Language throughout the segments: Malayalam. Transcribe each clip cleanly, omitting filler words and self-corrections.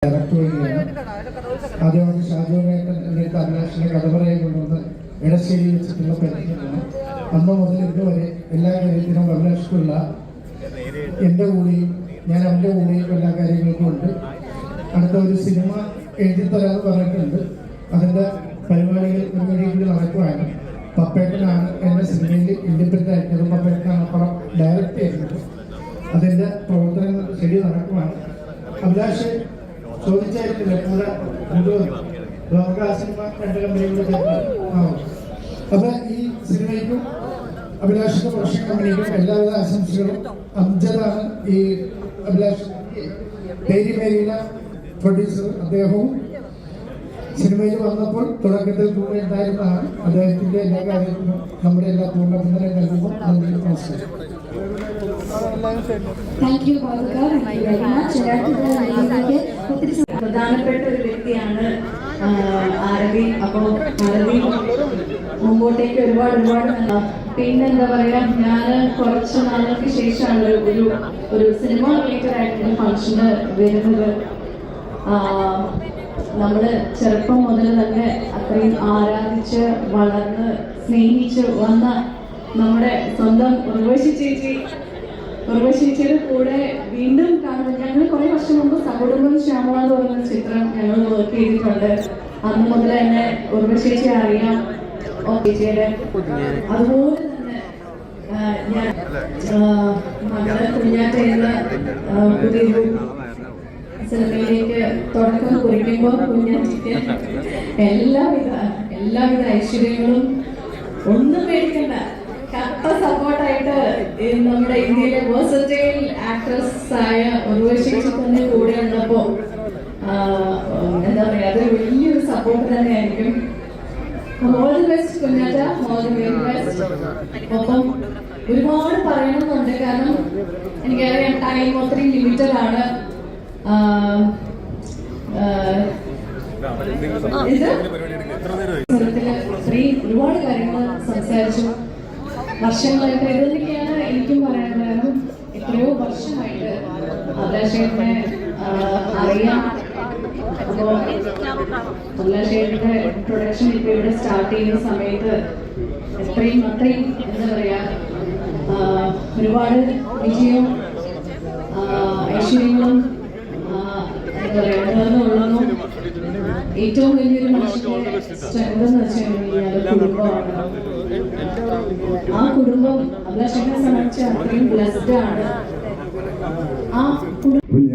ഡയറക്ടർ വരികയാണ്. ആദ്യമാണ് ഷാജോനേട്ടൻ എൻ്റെ അടുത്ത് അഭിലാഷിന്റെ കഥ പറയാൻ കൊണ്ടുവന്ന് ഇടശ്ശേരി വെച്ചിട്ടുള്ള പരിചയമാണ്. അന്ന് മുതൽ ഇന്ന് വരെ എല്ലാ കാര്യത്തിനും അഭിലാഷിക്കുള്ള എൻ്റെ കൂടെയും ഞാൻ അവൻ്റെ കൂടെയും എല്ലാ കാര്യങ്ങൾക്കും ഉണ്ട്. അടുത്ത ഒരു സിനിമ എഴുതിത്തരാന്ന് പറഞ്ഞിട്ടുണ്ട്. അതിൻ്റെ പരിപാടികൾ ഒരു വഴിയിൽ നടക്കുവാണ്. പപ്പേട്ടനാണ് എൻ്റെ സിനിമയിൽ ഇൻഡിപെൻഡൻ്റ് ആയിട്ടുള്ളത്. പപ്പേട്ടനാണ് പടം ഡയറക്റ്റ് ചെയ്യുന്നത്. അതിൻ്റെ പ്രവർത്തനങ്ങൾ ശരി നടക്കുവാണ്. അഭിലാഷ് ചോദിച്ചായിരുന്നില്ല കൂടെ നമുക്ക് ആ സിനിമ 2 കമ്പനികളുടെ അപ്പൊ ഈ സിനിമയ്ക്കും അഭിലാഷിന്റെ പ്രൊഡക്ഷൻ കമ്പനിക്കും എല്ലാവിധ ആശംസകളും. അംജദാണ് ഈ അഭിലാഷ് പേരി പേരിയിലെ പ്രൊഡ്യൂസർ. അദ്ദേഹവും സിനിമയിൽ വന്നപ്പോൾ തുടക്കത്തിൽ കൂടെ ഉണ്ടായിരുന്നതാണ്. അദ്ദേഹത്തിന്റെ എല്ലാ കാര്യത്തിനും നമ്മുടെ എല്ലാ പൂർണ്ണ പിന്തുണ നൽകുമ്പോൾ നന്ദി, നമസ്കാരം. പ്രധാനപ്പെട്ട ഒരു വ്യക്തിയാണ് ആരതി. അപ്പോൾ ആരതി മുമ്പോട്ടേക്ക് ഒരുപാട് പിന്നെന്താ പറയാ, ഞാൻ കുറച്ച് നാളുകൾക്ക് ശേഷമാണ് ഒരു സിനിമ റിലേറ്റഡ് ആയിട്ടുള്ള ഫംഗ്ഷന് വരുന്നത്. നമ്മള് ചെറുപ്പം മുതൽ തന്നെ അത്രയും ആരാധിച്ച് വളർന്ന് സ്നേഹിച്ച് വന്ന നമ്മുടെ സ്വന്തം ഉർവശി ചേച്ചിയുടെ കൂടെ വീണ്ടും കാണുന്നത്. ഞങ്ങൾ കുറെ വർഷം മുമ്പ് സകുടുംബം ശ്യാമള എന്ന് പറയുന്ന ചിത്രം ഞങ്ങൾ വർക്ക് ചെയ്തിട്ടുണ്ട്. അന്ന് മുതൽ തന്നെ ഉർവശി ചേച്ചിയെ അറിയാം. ചേച്ചിയുടെ അതുപോലെ തന്നെ ഞാൻ മകളെ കുഞ്ഞാറ്റ എന്ന പുതിയൊരു സിനിമയിലേക്ക് തുടക്കം കുറിക്കുമ്പോൾ കുഞ്ഞാറ്റയ്ക്ക് എല്ലാവിധ ഐശ്വര്യങ്ങളും ഒന്നും പേടിക്കണ്ട, കട്ട സപ്പോർട്ടായിട്ട് നമ്മുടെ ഇന്ത്യയിലെ വേഴ്സറ്റൈൽ ആക്ട്രസ് ആയ ഉർവശി തന്നെ കൂടെ ഉള്ളപ്പോ എന്താ പറയാ, അതൊരു വലിയൊരു സപ്പോർട്ട് തന്നെയായിരിക്കും. All the best Kunjatta, all the very best. ഒപ്പം ഒരുപാട് പറയണമെന്നുണ്ട്, കാരണം എനിക്കറിയാം ടൈം ഒത്തിരി ലിമിറ്റഡ് ആണ്. ഒരുപാട് കാര്യങ്ങൾ സംസാരിച്ചു. വർഷങ്ങളായിട്ട് ഇതൊക്കെയാണ് എനിക്കും പറയാനുള്ളത്. എത്രയോ വർഷമായിട്ട് അഭിലാഷേട്ടനെ അറിയാം. അപ്പോൾ അഭിലാഷേട്ടന്റെ പ്രൊഡക്ഷൻ ഇപ്പൊ ഇവിടെ സ്റ്റാർട്ട് ചെയ്യുന്ന സമയത്ത് അത്രയും എന്താ പറയാ, ഒരുപാട് വിജയവും ഐശ്വര്യങ്ങളും എന്താ പറയാ ഉള്ളതും ഏറ്റവും വലിയൊരു മനുഷ്യന്റെ സ്ട്രെങ്ത് എന്ന് വെച്ച് കഴിഞ്ഞാൽ കുടുംബമാണ്. ആ കുടുംബം അഭിലാഷിനെ സംബന്ധിച്ച് അത്രയും ബ്ലെസ്ഡ് ആണ്.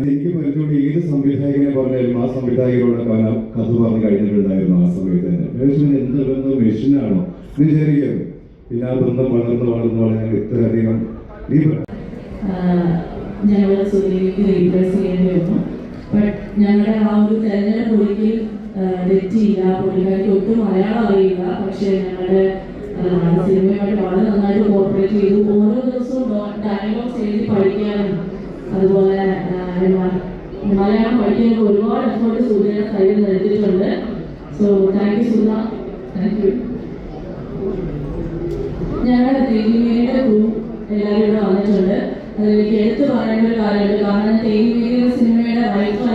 എനിക്ക് പലരോട് ഏത് സംവിധായകനെ പറഞ്ഞാലും ആ സംവിധായകരോട് കഥ പറഞ്ഞ് കഴിഞ്ഞിട്ടുണ്ടായിരുന്നു. ആ സമയത്ത് തന്നെ എന്ത് മെഷീനാണോ എന്ന് വിചാരിക്കാറ്. പിന്നെ ആ ബന്ധം വളർന്ന് ഇത്രയധികം ഞങ്ങൾ സുനിലേക്ക് റീപ്ലേസ് ചെയ്യേണ്ടി വന്നു. ബട്ട് ഞങ്ങളുടെ ആ ഒരു തെരഞ്ഞെടുപ്പ് ഒരിക്കൽ തെറ്റിയില്ല. പുള്ളിക്കാർക്ക് ഒട്ടും മലയാളം അറിയില്ല, പക്ഷെ ഞങ്ങളുടെ സിനിമയുമായിട്ട് വളരെ നന്നായിട്ട് കോർപ്പറേറ്റ് ചെയ്തു. ഓരോ ദിവസവും ഡയലോഗ്സ് എഴുതി പഠിക്കാനും അതുപോലെ മലയാളം പഠിക്കാനൊക്കെ ഒരുപാട് എഫേർട്ട് സൂര്യയുടെ സൈഡിൽ നൽകിയിട്ടുണ്ട്. So thank you Sudha, thank you. ഞങ്ങളുടെ ദേവിമേരിയുടെ ക്രൂ എല്ലാവരും ഇവിടെ വന്നിട്ടുണ്ട്. അതിലേക്ക് എടുത്തു പറയേണ്ട ഒരു കാര്യമുണ്ട്. കാരണം ദേവിമേരിയുടെ സിനിമയുടെ റൈറ്റർ